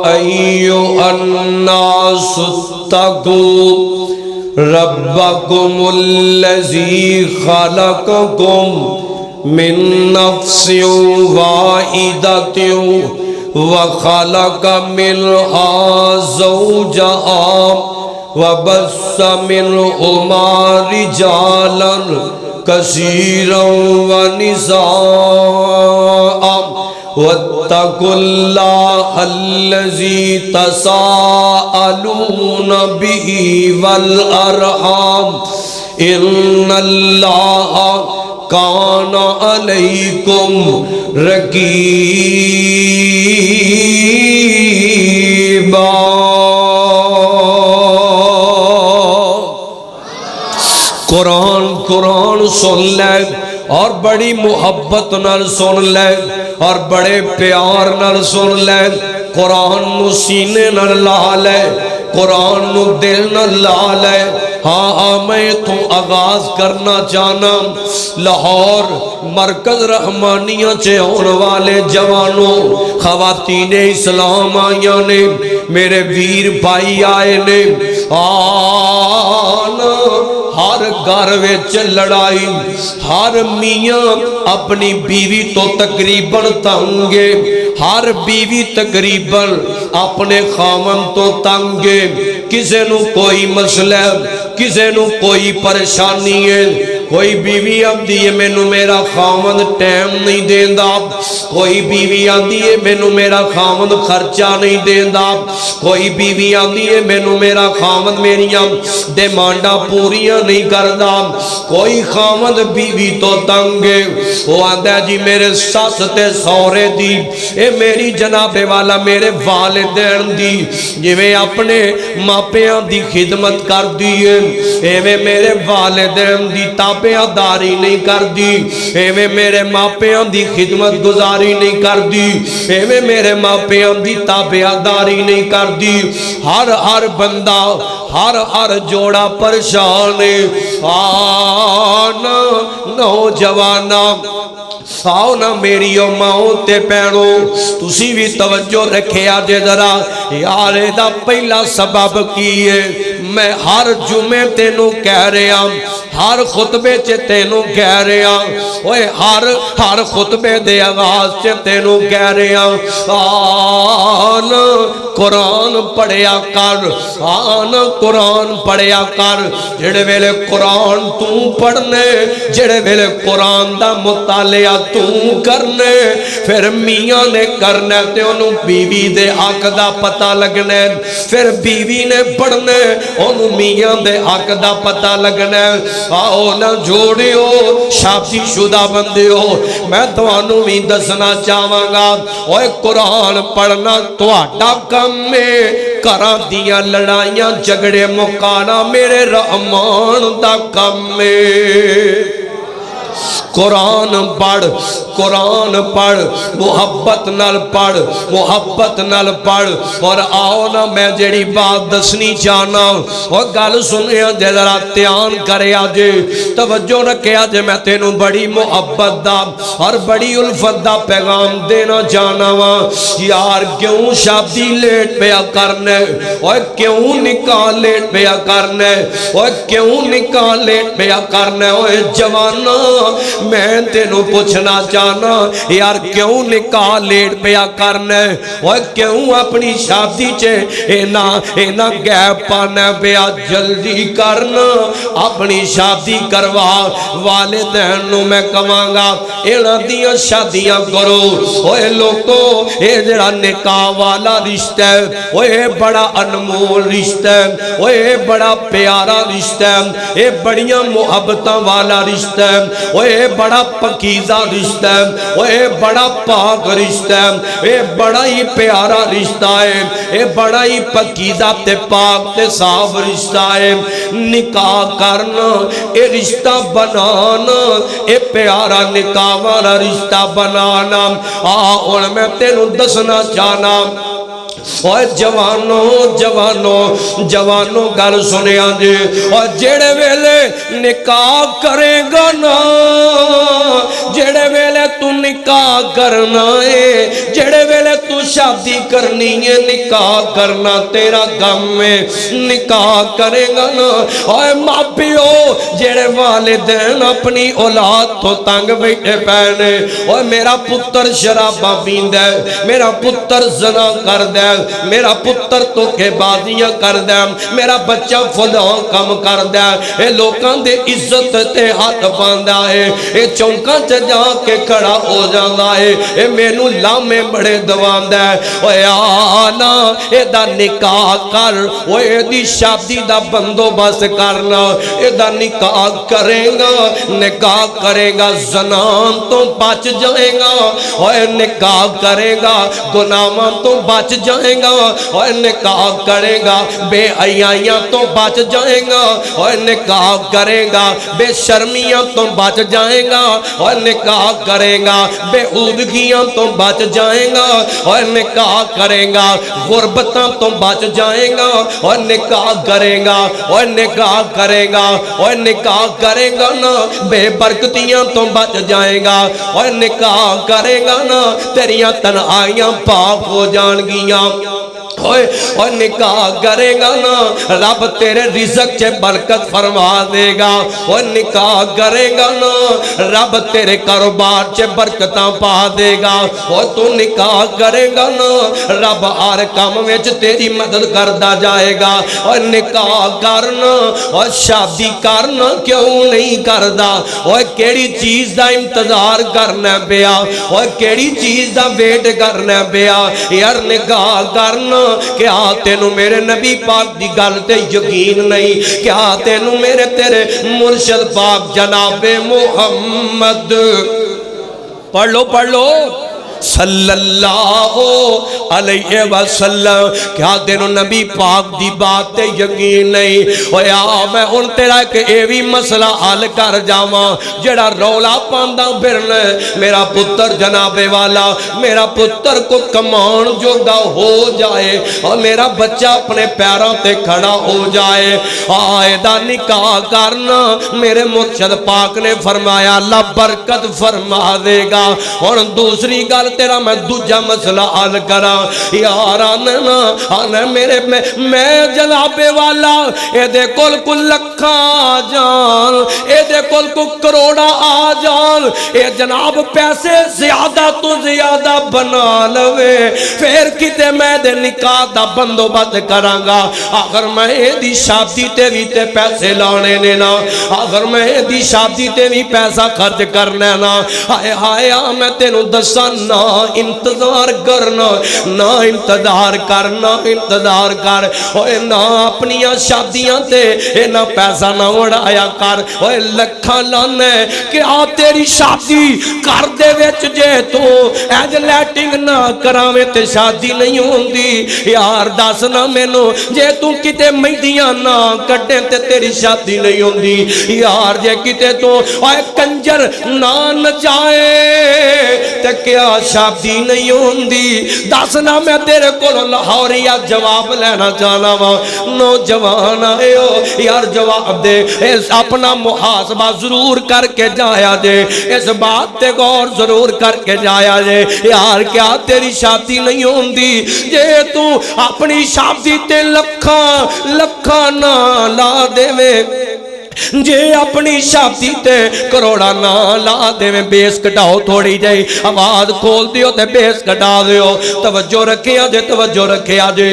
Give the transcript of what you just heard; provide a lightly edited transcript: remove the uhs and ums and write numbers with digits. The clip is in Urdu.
أيها الناس اتقوا ربكم الذي خلقكم من نفس واحدة وخلق منها زوجها وبث منهما رجالا كثيرا ونساء واتقوا الله الذي تساءلون به والأرحام إن الله كان عليكم رقيبا۔ قرآن سن لے اور بڑی محبت نال سن لے اور بڑے پیار نال سن لے، قرآن نو سینے نال لا لے، قرآن نو دل نال لا لے۔ ہاں میں تو آغاز کرنا چاہنا لاہور مرکز رحمانیہ چے ہونے والے جوانوں خواتین اسلام آئیاں نے، میرے ویر بھائی آئے نے، آنا ہر گھر وچ لڑائی، ہر میاں اپنی بیوی تو تقریباً تنگے، ہر بیوی تقریباً اپنے خامن تو تنگے، کسے نو کوئی مسئلہ، کسے نو کوئی پریشانی ہے، کوئی بیوی آندی ہے مینوں میرا خامن ٹائم نہیں دیندا، کوئی بیوی آندی ہے مینوں میرا خامن خرچہ نہیں دیندا، کوئی بیوی آندی ہے مینوں میرا خامن میریاں ڈیمانڈاں پوریاں نہیں کردا، کوئی خامن بیوی تو تنگے، وہ آندا جی میرے ساس تے سورے دی، اے میری جناب والا میرے والدین دی جویں اپنے ماپیاں دی خدمت کر دیئے، ایویں میرے والدین دی تابعداری نہیں کر دی، ایویں میرے ماپیاں دی خدمت گزاری نہیں کر دی، ایویں میرے ماپیاں دی تابعداری نہیں کر دی۔ ہر بندہ ہر جوڑا پریشان ہے۔ آنا نوجوانا آؤ نا میری ماؤں تے پینوں تسی بھی توجہ رکھے آجے ذرا، یار دا پہلا سبب کی ہے، میں ہر جمعے تینوں کہہ رہے ہوں، ہر خطبے چے تینوں کہہ رہے ہوں، ہر خطبے دے آغاز چے تینوں کہہ رہے ہوں، آن قرآن پڑھیا کر، آن قرآن پڑھیا کر، جڑے ویلے قرآن تو پڑھنے، جڑے ویلے قرآن دا مطالعہ تو کرنے، پھر میاں نے کرنے تے انہوں بیوی دے حق دا پتہ لگنے، پھر بیوی نے پڑھنے انہوں میاں دے حق دا پتہ لگنے۔ آؤ نہ جوڑیو شادی شدہ بندیو، میں تو انہوں بھی دسنا چاہواں گا، اوہ قرآن پڑھنا تو آٹا کم میں کرا دیا لڑائیاں جگڑے مکانا میرے رحمان دا کم میں۔ قرآن پڑھ محبت نال پڑھ، محبت نال پڑھ، اور آؤ نا میں جڑی بات دسنی چاہنا اور گل سنیا جے ذرا دھیان کرے آجے، توجہ رکھے آجے، میں تینوں بڑی محبت دا اور بڑی الفت دا پیغام دینا چاہنا وا۔ یار کیوں شادی لیٹ پیا کرنے، اور کیوں نکاح لیٹ پیا کرنے، اور کیوں نکاح لیٹ پیا کرنے، اور جوانا میں تینوں پوچھنا چاہنا، یار کیوں نکاح لیٹ پیا کرنے، اور کیوں اپنی شادی چے اینا گیپ پانا پیا، جلدی کرنا اپنی شادی کروا۔ والدین نو میں کہاں گا اینا دیاں شادیاں کرو، اوے لوگو اے جڑا نکاح والا رشتہ ہے، اوے بڑا انمول رشتہ ہے، اوے بڑا پیارا رشتہ ہے، اے بڑیاں محبتاں والا رشتہ ہے، اوے بڑا پکیزہ رشتہ ہے، اوے بڑا پاک رشتہ ہے، اے بڑا ہی پیارا رشتہ ہے، اے بڑا ہی پکیزہ تے پاک تے صاف رشتہ ہے۔ نکاح کرنا، اے رشتہ بنانا، اے پیارا نکاح والا رشتہ بنانا، اور میں تینوں دسنا چاہنا اور جوانوں گل سنے آجے، اور جڑے ویلے نکاح کرے گا نا، جڑے ویلے تو نکاح کرنا ہے جڑے ویلے تو شادی کرنی ہے نکاح کرنا تیرا غم ہے نکاح کرے گا نا اوے ماں پیو جڑے والدین اپنی اولاد تو تنگ بیٹھے پہنے اوے میرا پتر شراباں پیندا ہے میرا پتر زنا کردا ہے میرا پتر دھوکے بازیاں کردا ہے میرا بچہ فلاں کم کردا ہے اے لوکاں دے عزت تے ہاتھ پاندا ہے اے چونکاں تے جا کے کھڑا ہو جاندا ہے اے مینوں لامے بڑے دواندا ہے اوے آنا اے دا نکاح کر اوے دی شادی دا بندوبست کرنا اے دا نکاح کرے گا نکاح کرے گا زنا تو بچ جائے گا اوے نکاح کرے گا گناہاں تو بچ جائے گا اوے نکاح کرے گا بے حیائیاں تو بچ جائے گا اوے نکاح کرے گا بے شرمیاں تو بچ جائے گا اوے نکاح کرے گا بے عودگیاں تو بچ جائے گا اوے نکاح کرے گا غربتاں تو بچ جائے گا اوے نکاح کرے گا اوے نکاح کرے گا اوے نکاح کرے گا نا بے برکتیاں تو بچ جائے گا اوے نکاح کرے گا نا تیریاں تنہائیاں پاک ہو جان گیاں اور نکاح کرے گا نا رب تیرے رزق چے برکت فرما دے گا اور نکاح کرے گا نا رب تیرے کاروبار چے برکتاں پا دے گا اور تو نکاح کرے گا نا رب ہر کام وچ تیری مدد کردا جائے گا اور نکاح کرنا اور شادی کرنا کیوں نہیں کردا اور کیڑی چیز دا انتظار کرنا پیا اور کیڑی چیز دا ویٹ کرنا پیا یار نکاح کرنا کیا تینوں میرے نبی پاک دی گل تے یقین نہیں کیا تینوں میرے تیرے مرشد پاک جناب محمد پڑھ لو صلی اللہ علیہ وسلم کیا تینوں نبی پاک دی بات تے یقین نہیں اویا میں ان تیرا ایک ایوی مسئلہ حل کر جاواں جڑا رولا پاندا پھرنا میرا پتر جناب والا میرا پتر کو کمان جوگا ہو جائے اور میرا بچہ اپنے پیروں تے کھڑا ہو جائے آئے دا نکاح کرنا میرے مرشد پاک نے فرمایا اللہ برکت فرما دے گا اور دوسری گل تیرا میں دوجا مسئلہ حل کرا یار آنا میرے میں جناب والا اے دے کول کو لکھا آ جان اے دے کول کو کروڑا آ جان اے جناب پیسے زیادہ تو زیادہ بنا لوے پھر کتے میں دے نکاح دا بندوبست کرانگا اگر میں اے دی شادی تے بھی تے پیسے لانے نینا اگر میں اے دی شادی تے بھی پیسہ خرچ کرنے نا آئے آئے میں تینوں دسانا انتظار کرنا نہ انتظار کرنا انتظار کر اوے نہ اپنی شادیاں تے اے نہ پیسہ نہ اڑایا کر اوے لکھاں لانے کہ آ تیری شادی کر دے وچ جے تو ایج لیٹنگ نہ کراویں تے شادی نہیں ہوندی یار دس نہ مینوں جے تو کتے مہندیاں نہ کٹے تے تیری شادی نہیں ہوندی یار جے کتے تو اوے کنجر نہ نچائے تے کیا شادی نہیں ہوندی دسنا میں تیرے کو لاہوریا جواب لینا چاہنا وا نوجوان آئے ہو یار جواب دے اپنا محاسبہ ضرور کر کے جایا جے اس بات تے غور ضرور کر کے جایا جے یار کیا تیری شادی نہیں ہوندی جے تو اپنی شادی تے لکھاں نہ لا دے میں جے اپنی شادی تے کروڑا نہ لا دے میں بیس کٹاؤ تھوڑی جائے آواز کھول دیو تے بیس کٹا دیو توجہ رکھیا جے